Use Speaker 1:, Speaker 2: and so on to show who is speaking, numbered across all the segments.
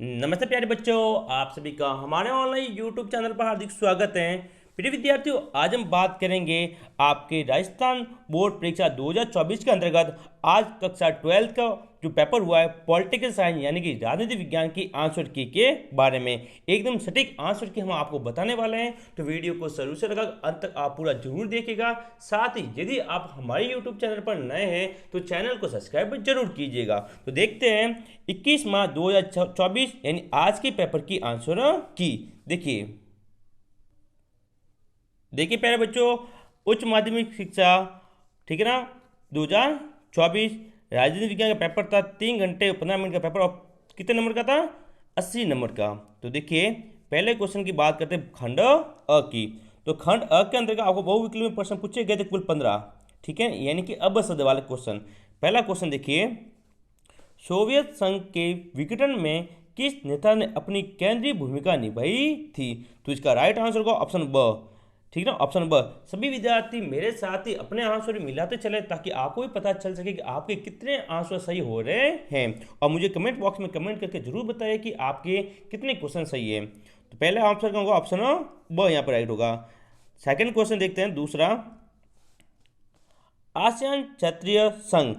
Speaker 1: नमस्ते प्यारे बच्चों, आप सभी का हमारे ऑनलाइन यूट्यूब चैनल पर हार्दिक स्वागत है। प्रिय विद्यार्थियों, आज हम बात करेंगे आपके राजस्थान बोर्ड परीक्षा 2024 के अंतर्गत आज कक्षा 12 का जो पेपर हुआ है पॉलिटिकल साइंस यानी कि राजनीति विज्ञान की आंसर की के बारे में एकदम सटीक आंसर की हम आपको बताने वाले हैं। तो वीडियो को शुरू से लेकर अंत तक आप पूरा जरूर देखिएगा। साथ ही यदि आप हमारे यूट्यूब चैनल पर नए हैं तो चैनल को सब्सक्राइब जरूर कीजिएगा। तो देखते हैं 21 मार्च 2024 यानी आज के पेपर की आंसर की। देखिए देखिए प्यारे बच्चों, उच्च माध्यमिक शिक्षा, ठीक है ना, 2024 राजनीति विज्ञान का पेपर था। 3 घंटे 15 मिनट का पेपर और कितने नंबर का था? 80 नंबर का। तो देखिए पहले क्वेश्चन की बात करते हैं खंड अ की। तो खंड अ के अंतर्गत आपको बहुविकल्पीय में प्रश्न पूछे गए थे कुल 15, ठीक है, यानी कि अब शब्द वाले क्वेश्चन। पहला क्वेश्चन देखिए, सोवियत संघ के विघटन में किस नेता ने अपनी केंद्रीय भूमिका निभाई थी? तो इसका राइट आंसर होगा ऑप्शन ब, ठीक है ना, ऑप्शन ब। सभी विद्यार्थी मेरे साथ ही अपने आंसर मिलाते चले ताकि आपको भी पता चल सके कि आपके कितने आंसर सही हो रहे हैं। और मुझे कमेंट बॉक्स में कमेंट करके जरूर बताइए कि आपके कितने क्वेश्चन सही है। तो पहले आंसर का होगा ऑप्शन ब, यहाँ पर राइट होगा। सेकंड क्वेश्चन देखते हैं दूसरा, आसियान क्षेत्रीय संघ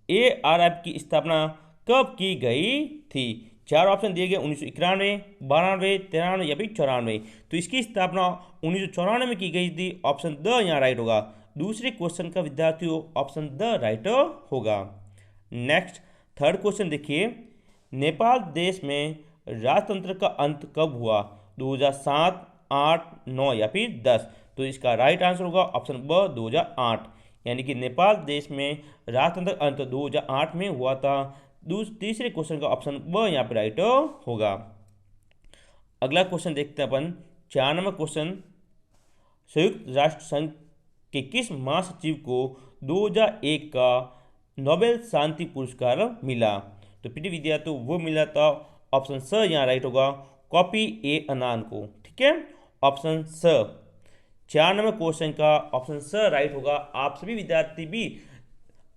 Speaker 1: ARF की स्थापना कब की गई थी? चार ऑप्शन दिए गए, 1991, 92, 93 या फिर 94। तो इसकी स्थापना 1994 में की गई थी। ऑप्शन द यहाँ राइट होगा। दूसरे क्वेश्चन का विद्यार्थियों ऑप्शन द राइट होगा। नेक्स्ट थर्ड क्वेश्चन देखिए, नेपाल देश में राजतंत्र का अंत कब हुआ? 2007, 8, 9 या फिर 10। तो इसका राइट आंसर होगा ऑप्शन ब 2008, यानी कि नेपाल देश में राजतंत्र अंत 2008 में हुआ था। तीसरे क्वेश्चन का ऑप्शन ब यहाँ पे राइट होगा। अगला क्वेश्चन देखते हैं अपन 4 नंबर क्वेश्चन, संयुक्त राष्ट्र संघ के किस महासचिव को 2001 का नोबेल शांति पुरस्कार मिला? तो प्रिय विद्यार्थियों वो मिला था ऑप्शन स यहाँ राइट होगा, कॉफी अन्नान को, ठीक है, ऑप्शन स। 4 नंबर क्वेश्चन का ऑप्शन स राइट होगा। आप सभी विद्यार्थी भी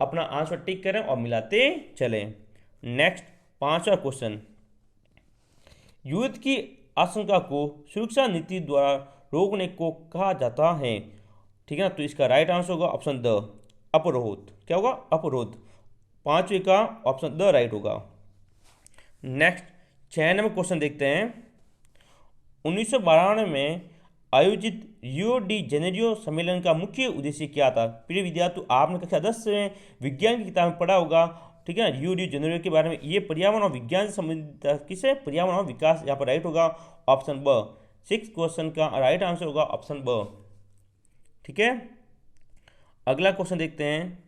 Speaker 1: अपना आंसर टिक करें और मिलाते चलें। नेक्स्ट 5वां क्वेश्चन, युद्ध की आशंका को सुरक्षा नीति द्वारा रोकने को कहा जाता है, ठीक है ना। तो इसका राइट आंसर होगा ऑप्शन द, अपरोध। क्या होगा? अपरोध। 5वें का ऑप्शन द राइट होगा। नेक्स्ट 6 नंबर क्वेश्चन देखते हैं, 1992 में आयोजित रियो डी जेनेरियो सम्मेलन का मुख्य उद्देश्य क्या था? प्रिय विद्यार्थी आपने कक्षा 10 में विज्ञान की किताब में पढ़ा होगा, ठीक है ना, रियो डी जेनेरियो के बारे में। ये पर्यावरण और विज्ञान से संबंधित किसे? पर्यावरण और विकास, यहाँ पर राइट होगा ऑप्शन ब। 6 क्वेश्चन का राइट आंसर होगा ऑप्शन ब, ठीक है। अगला क्वेश्चन देखते हैं,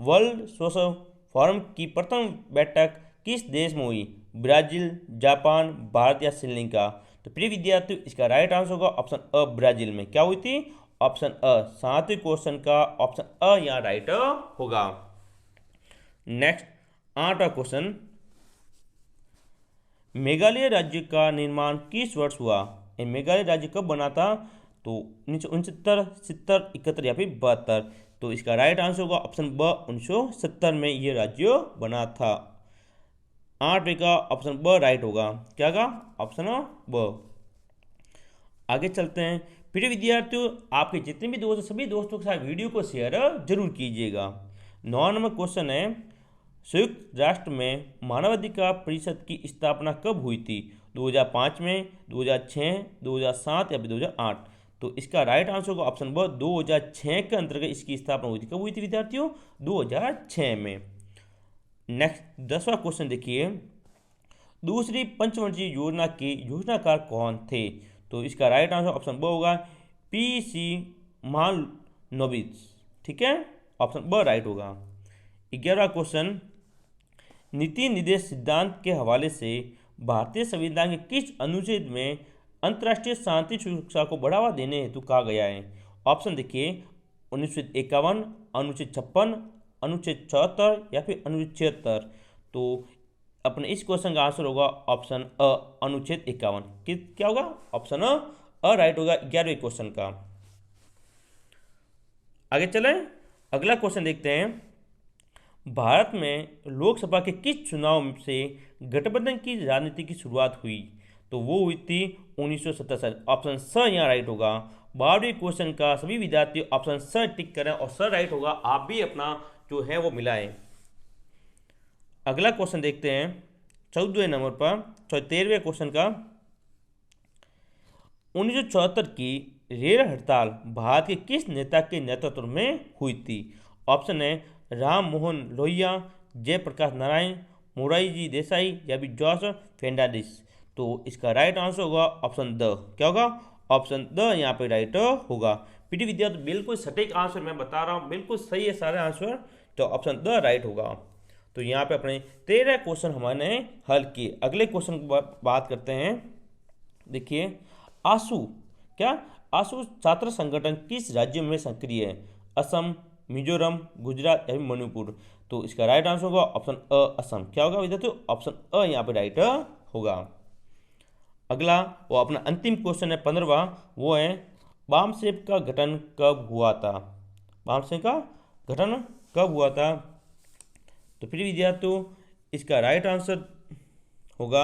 Speaker 1: वर्ल्ड सोशल फोरम की प्रथम बैठक किस देश में हुई? ब्राजील, जापान, भारत या श्रीलंका? तो प्रिय विद्यार्थी इसका राइट आंसर होगा ऑप्शन अ, ब्राजील में। क्या हुई थी? ऑप्शन अ। 7वें क्वेश्चन का ऑप्शन अ यहाँ राइट होगा। नेक्स्ट 8वां क्वेश्चन, मेघालय राज्य का निर्माण किस वर्ष हुआ? मेघालय राज्य कब बना था? तो 1969, 70, 71 या फिर 72। तो इसका राइट आंसर होगा ऑप्शन ब, 1970 में ये राज्य बना था। 8वें का ऑप्शन ब राइट होगा। क्या का? ऑप्शन ब। आगे चलते हैं। प्रिय विद्यार्थियों आपके जितने भी दोस्त सभी दोस्तों के साथ वीडियो को शेयर जरूर कीजिएगा। 9 नंबर क्वेश्चन है, संयुक्त राष्ट्र में मानवाधिकार परिषद की स्थापना कब हुई थी? 2005 में, 2006, 2007 या फिर 2008? तो इसका राइट आंसर होगा ऑप्शन ब, 2006 के अंतर्गत इसकी स्थापना हुई थी। कब हुई थी विद्यार्थियों? 2006 में। नेक्स्ट 10वां क्वेश्चन देखिए, दूसरी पंचवर्षीय योजना के योजनाकार कौन थे? तो इसका राइट आंसर ऑप्शन ब होगा, PC महालनोबिस, ठीक है, ऑप्शन ब राइट होगा। 11वां क्वेश्चन, नीति निर्देश सिद्धांत के हवाले से भारतीय संविधान के किस अनुच्छेद में अंतर्राष्ट्रीय शांति सुरक्षा को बढ़ावा देने हेतु कहा गया है? ऑप्शन देखिए, अनुच्छेद 51, अनुच्छेद 56, अनुच्छेद 74 या फिर अनुच्छेद 76। तो अपने इस क्वेश्चन का आंसर होगा ऑप्शन अ, अनुच्छेद 51। क्या होगा? ऑप्शन अ राइट होगा 11वें क्वेश्चन का। आगे चलें, अगला क्वेश्चन देखते हैं, भारत में लोकसभा के किस चुनाव से गठबंधन की राजनीति की शुरुआत हुई? तो वो हुई थी 1977। ऑप्शन स यहाँ राइट होगा। 12वीं क्वेश्चन का सभी विद्यार्थी ऑप्शन स टिक करें और स राइट होगा। आप भी अपना जो है वो मिलाएं। अगला क्वेश्चन देखते हैं 14वें नंबर पर, 13वें क्वेश्चन का। 1974 की रेल हड़ताल भारत के किस नेता के नेतृत्व में हुई थी? ऑप्शन है राम मोहन लोहिया, जयप्रकाश नारायण, मोरारजी देसाई या भी जॉर्ज फर्नांडिस। तो इसका राइट आंसर होगा ऑप्शन द। क्या होगा? ऑप्शन द यहाँ पे राइट होगा। पीटी विद्यार्थी बिल्कुल सटीक आंसर मैं बता रहा हूँ, बिल्कुल सही है सारे आंसर, तो ऑप्शन द राइट होगा। तो यहाँ पे अपने 13 क्वेश्चन हमारे हल किए। अगले क्वेश्चन की बात करते हैं। देखिए आशु, क्या आशु छात्र संगठन किस राज्य में सक्रिय है? असम, मिजोरम, गुजरात या मणिपुर। तो इसका राइट आंसर होगा ऑप्शन अ असम। क्या होगा विद्यार्थियों? ऑप्शन अ यहाँ पे राइट होगा। अगला वो अपना अंतिम क्वेश्चन है 15वां, वो है बामसेफ का गठन कब हुआ था? बामसेफ का गठन कब हुआ था? तो फिर विद्यार्थियों इसका राइट आंसर होगा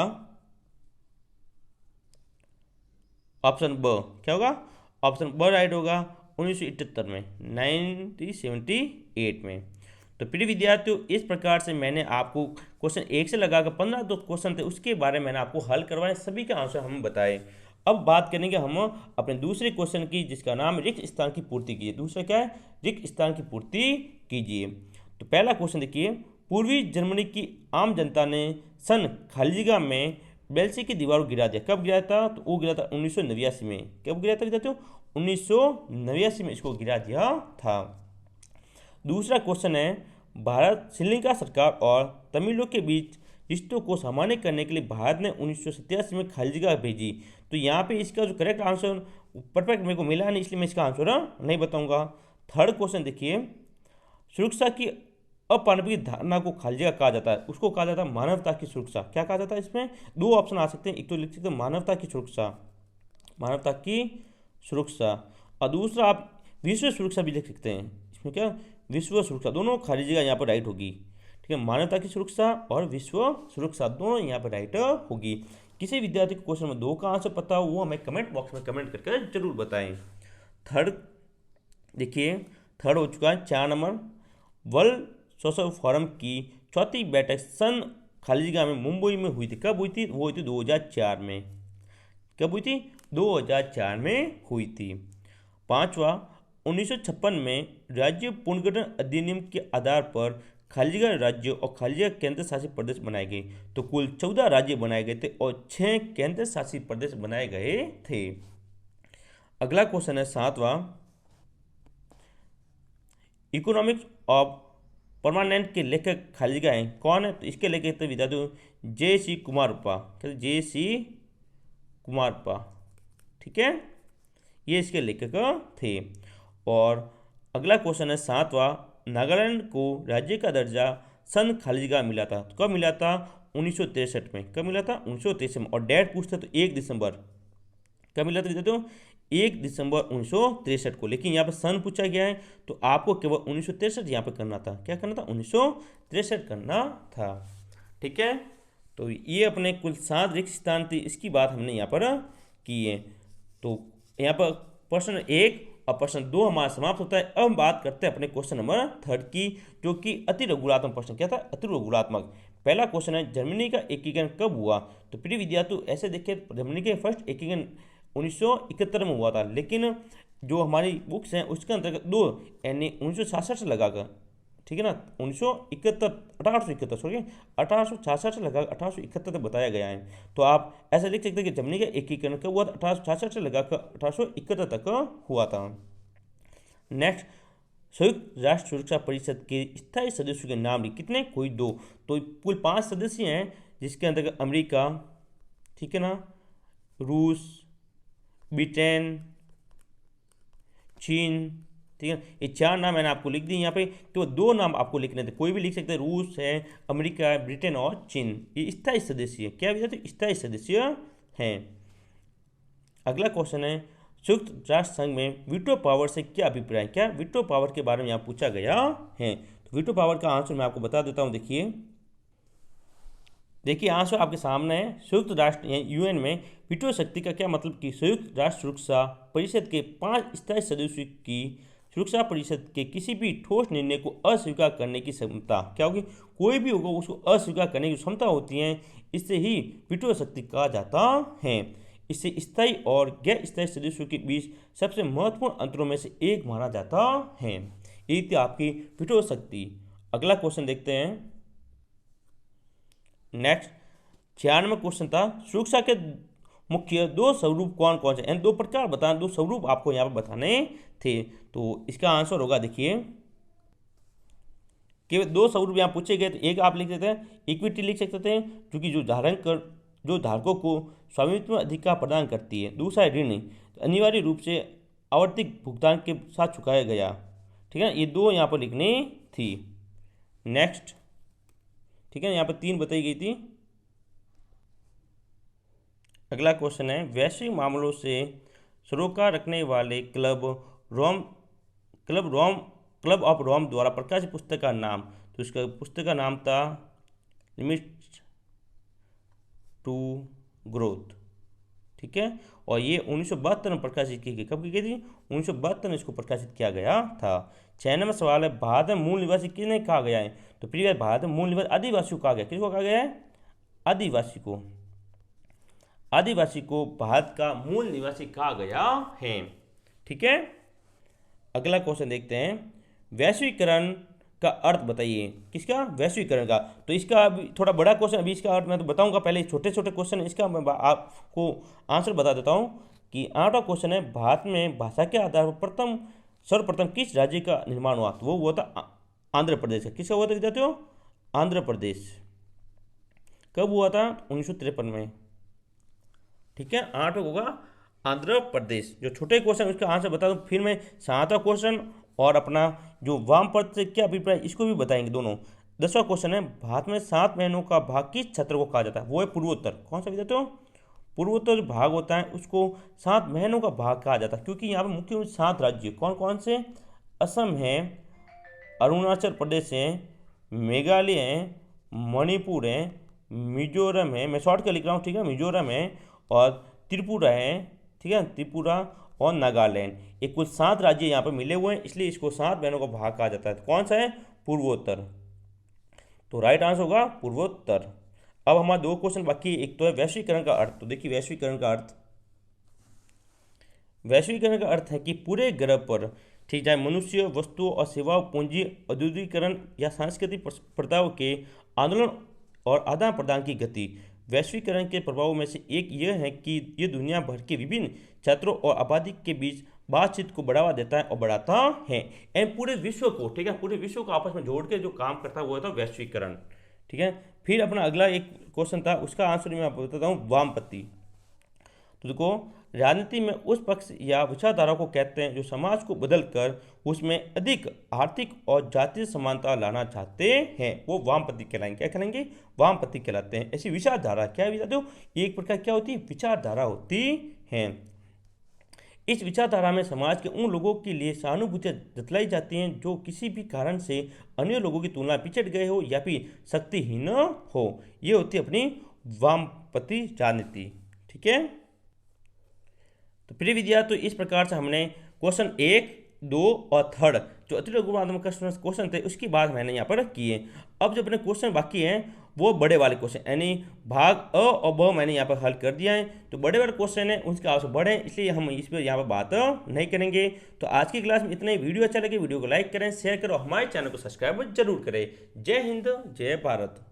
Speaker 1: ऑप्शन ब। क्या होगा? ऑप्शन ब राइट होगा 1978 में, 1978 में। तो प्रिय विद्यार्थियों इस प्रकार से मैंने आपको क्वेश्चन 1 से लगाकर 15 जो क्वेश्चन थे उसके बारे में मैंने आपको हल करवाए, सभी के आंसर हम बताए। अब बात करेंगे हम अपने दूसरे क्वेश्चन की, जिसका नाम रिक्त स्थान की पूर्ति कीजिए। दूसरा क्या है? रिक्त स्थान की पूर्ति कीजिए। तो पहला क्वेश्चन देखिए, पूर्वी जर्मनी की आम जनता ने सन खालिजगा में बेल्सी की दीवार को गिरा दिया। कब गिरा था? तो वो गिरा था 1989 में। कब गिरा था विद्यार्थियों? 1989 में इसको गिरा दिया था। दूसरा क्वेश्चन है, भारत श्रीलंका सरकार और तमिलों के बीच रिश्तों को सामान्य करने के लिए भारत ने 1987 में खालिजगा भेजी। तो यहाँ पे इसका जो करेक्ट आंसर परफेक्ट मेरे को मिला नहीं, इसलिए मैं इसका आंसर नहीं बताऊंगा। थर्ड क्वेश्चन देखिए, सुरक्षा की अपानवीय धारणा को खालिजगा कहा जाता है, उसको कहा जाता है मानवता की सुरक्षा। क्या कहा जाता है? इसमें दो ऑप्शन आ सकते हैं, एक तो लिख सकते हैं मानवता की सुरक्षा, मानवता की सुरक्षा, और दूसरा आप विश्व सुरक्षा भी लिख सकते हैं। इसमें क्या? विश्व सुरक्षा, दोनों खालिजगा यहाँ पर राइट होगी। ठीक है, मानवता की सुरक्षा और विश्व सुरक्षा दोनों यहाँ पर राइट होगी। किसी विद्यार्थी को क्वेश्चन में 2 का आंसर पता हो वो हमें कमेंट बॉक्स में कमेंट करके जरूर बताएं। थर्ड देखिए, थर्ड हो चुका है 4 नंबर, वर्ल्ड सोशल फोरम की चौथी बैठक सन खालिजगा में मुंबई में हुई थी। कब हुई थी? वो हुई थी 2004 में। कब हुई थी? 2004 में हुई थी। पांचवा, 1956 में राज्य पुनर्गठन अधिनियम के आधार पर खालिजगा राज्य और खालिजगा केंद्र शासित प्रदेश बनाए गए। तो कुल 14 राज्य बनाए गए थे और 6 केंद्र शासित प्रदेश बनाए गए थे। अगला क्वेश्चन है 7वां, इकोनॉमिक्स ऑफ परमानेंट के लेखक खालिजगा हैं, कौन है? तो इसके लेखक तो विद्यार्थी जे.सी. कुमारप्पा। जे.सी. कुमारप्पा, ठीक है, ये इसके लेखक थे। और अगला क्वेश्चन है 7वां, नागालैंड को राज्य का दर्जा सन खालिजगा मिला था। तो कब मिला था? 1963 में। कब मिला था? 1963 में। और डेट पूछते तो 1 दिसंबर। कब मिला था विद्यार्थियों? 1 दिसंबर 1963 को। लेकिन यहाँ पर सन पूछा गया है तो आपको केवल 1963 यहाँ पर करना था। क्या करना था? 1963 करना था। ठीक है, तो ये अपने कुल 7 रिक्त स्थान थी, इसकी बात हमने यहाँ पर की है। तो यहाँ पर प्रश्न 1 और प्रश्न 2 हमारा समाप्त होता है। अब हम बात करते हैं अपने क्वेश्चन नंबर 3 की, जो कि अति लघुगुणात्मक प्रश्न। क्या था? अति लघुगुणात्मक। पहला क्वेश्चन है, जर्मनी का एकीकरण कब हुआ? तो प्रिय विद्यार्थी ऐसे देखिए, जर्मनी के फर्स्ट एकीकरण 1971 में हुआ था, लेकिन जो हमारी बुक्स हैं उसके अंतर्गत 2 यानी 1966 से लगाकर, ठीक है ना, 1871 सॉरी 1866 से लगा 1871 तक बताया गया है। तो आप ऐसा लिख सकते हैं कि जर्मनी का एकीकरण कब हुआ था? 1866 से लगाकर 1871 तक हुआ था। नेक्स्ट, संयुक्त राष्ट्र सुरक्षा परिषद के स्थायी सदस्यों के नाम कितने? कोई 2। तो कुल 5 सदस्य हैं, जिसके अंतर्गत अमेरिका, ठीक है ना, रूस, ब्रिटेन, चीन, ठीक है, ये 4 नाम मैंने आपको लिख दिए। यहाँ पे केवल 2 नाम आपको लिखने थे, कोई भी लिख सकते हैं, रूस है, अमेरिका है, ब्रिटेन और चीन। ये स्थायी सदस्य है। क्या विद्यार्थी? स्थायी सदस्य हैं। अगला क्वेश्चन है, संयुक्त राष्ट्र संघ में वीटो पावर से क्या अभिप्राय? क्या वीटो पावर के बारे में यहाँ पूछा गया है? तो वीटो पावर का आंसर मैं आपको बता देता हूँ। देखिए आंसर आपके सामने है। संयुक्त राष्ट्र यूएन में वीटो शक्ति का क्या मतलब कि संयुक्त राष्ट्र सुरक्षा परिषद के 5 स्थायी सदस्यों की सुरक्षा परिषद के किसी भी ठोस निर्णय को अस्वीकार करने की क्षमता, क्या होगी, कोई भी होगा उसको अस्वीकार करने की क्षमता होती है, इससे ही वीटो शक्ति कहा जाता है। इसे स्थायी और गैर स्थायी सदस्यों के बीच सबसे महत्वपूर्ण अंतरों में से एक माना जाता है। ये थी आपकी वीटो शक्ति। अगला क्वेश्चन देखते हैं। नेक्स्ट 96वां क्वेश्चन था, सुरक्षा के मुख्य 2 स्वरूप कौन कौन से, यानी 2 प्रकार बताना, 2 स्वरूप आपको यहाँ पर बताने थे। तो इसका आंसर होगा, देखिए केवल 2 स्वरूप यहाँ पूछे गए। तो एक आप लिख सकते हैं इक्विटी लिख सकते हैं, क्योंकि जो धारकों को स्वामित्व अधिकार प्रदान करती है। दूसरा है ऋण, तो अनिवार्य रूप से आवर्तिक भुगतान के साथ चुकाया गया। ठीक है, ये 2 यहाँ पर लिखनी थी। नेक्स्ट, ठीक है, यहाँ पर 3 बताई गई थी। अगला क्वेश्चन है, वैश्विक मामलों से सरोकार रखने वाले क्लब ऑफ रोम द्वारा प्रकाशित पुस्तक का नाम। तो इसका पुस्तक का नाम था लिमिट्स टू ग्रोथ। ठीक है, और ये 1972 में प्रकाशित की गई। कब की गई थी? 1972 में इसको प्रकाशित किया गया था। 96वां सवाल है, भारत में मूल निवासी किन्हें कहा गया है? तो प्रीवियस भारत में मूल निवासी आदिवासियों कहा गया। किसको कहा गया है? आदिवासी को भारत का मूल निवासी कहा गया है। ठीक है, अगला क्वेश्चन देखते हैं, वैश्वीकरण का अर्थ बताइए। किसका? वैश्वीकरण का। तो इसका अभी थोड़ा बड़ा क्वेश्चन, अभी इसका अर्थ मैं तो बताऊंगा, पहले छोटे छोटे क्वेश्चन इसका मैं आपको आंसर बता देता हूं। कि 8वां क्वेश्चन है, भारत में भाषा के आधार पर सर्वप्रथम किस राज्य का निर्माण हुआ? तो वो हुआ था आंध्र प्रदेश का। किसका हुआ था विद्यार्थियों? आंध्र प्रदेश। कब हुआ था? 1953 में। ठीक है, 8 होगा आंध्र प्रदेश। जो छोटे क्वेश्चन उसका आंसर बता दूं। फिर मैं 7वां क्वेश्चन और अपना जो वामपंथ से क्या अभिप्राय, इसको भी बताएंगे दोनों। 10वां क्वेश्चन है, भारत में 7 महीनों का भाग किस क्षेत्र को कहा जाता है? वो है पूर्वोत्तर। कौन सा विद्यार्थियों? पूर्वोत्तर जो भाग होता है उसको 7 महीनों का भाग कहा जाता है, क्योंकि यहाँ पर मुख्य 7 राज्य कौन कौन से? असम है, अरुणाचल प्रदेश है, मेघालय है, मणिपुर है, मिजोरम है, मैं शॉर्ट कर लिख रहा हूँ। ठीक है, मिजोरम है और त्रिपुरा है। ठीक है, त्रिपुरा और नागालैंड। ये कुल 7 राज्य यहाँ पर मिले हुए हैं, इसलिए इसको 7 महीनों का भाग कहा जाता है। तो कौन सा है? पूर्वोत्तर। तो राइट आंसर होगा पूर्वोत्तर। अब हमारा 2 क्वेश्चन बाकी। एक तो है वैश्वीकरण का अर्थ। तो देखिए वैश्वीकरण का अर्थ है कि पूरे ग्रह पर, ठीक, चाहे मनुष्य, वस्तुओं और सेवाओं, पूंजी, औद्योगिकरण या सांस्कृतिक प्रथाओं के आंदोलन और आदान प्रदान की गति। वैश्वीकरण के प्रभावों में से एक यह है कि ये दुनिया भर के विभिन्न क्षेत्रों और आबादी के बीच बातचीत को बढ़ावा देता है और बढ़ाता है। एंड पूरे विश्व को, ठीक है, पूरे विश्व को आपस में जोड़ के जो काम करता है वो होता है वैश्वीकरण। ठीक है, फिर अपना अगला एक क्वेश्चन था, उसका आंसर मैं आपको बताता हूँ, वामपंथी। तो देखो, राजनीति में उस पक्ष या विचारधारा को कहते हैं जो समाज को बदलकर उसमें अधिक आर्थिक और जातीय समानता लाना चाहते हैं, वो वामपंथी कहलाएंगे। क्या कहलाएंगे? वामपंथी कहलाते हैं। ऐसी विचारधारा क्या है दो? एक प्रकार क्या होती है? विचारधारा होती है। इस विचारधारा में समाज के उन लोगों के लिए सहानुभूति जतलाई जाती हैं जो किसी भी कारण से अन्य लोगों की तुलना पिछड़ गए हो या फिर शक्तिहीन हो। ये होती है अपनी वामपंथी राजनीति। ठीक है, तो प्रिय विद्यार्थी, तो इस प्रकार से हमने क्वेश्चन 1, 2 और 3 जो अति लघुत्तम क्वेश्चन थे उसकी बात मैंने यहाँ पर किए। अब जो अपने क्वेश्चन बाकी हैं वो बड़े वाले क्वेश्चन, यानी भाग अ और ब मैंने यहाँ पर हल कर दिया है। तो बड़े वाले क्वेश्चन है उसके आंसर बड़े हैं, इसलिए हम इस पर यहाँ पर बात नहीं करेंगे। तो आज की क्लास में इतना ही। वीडियो अच्छा लगे वीडियो को लाइक करें, शेयर करें और हमारे चैनल को सब्सक्राइब जरूर करें। जय हिंद, जय भारत।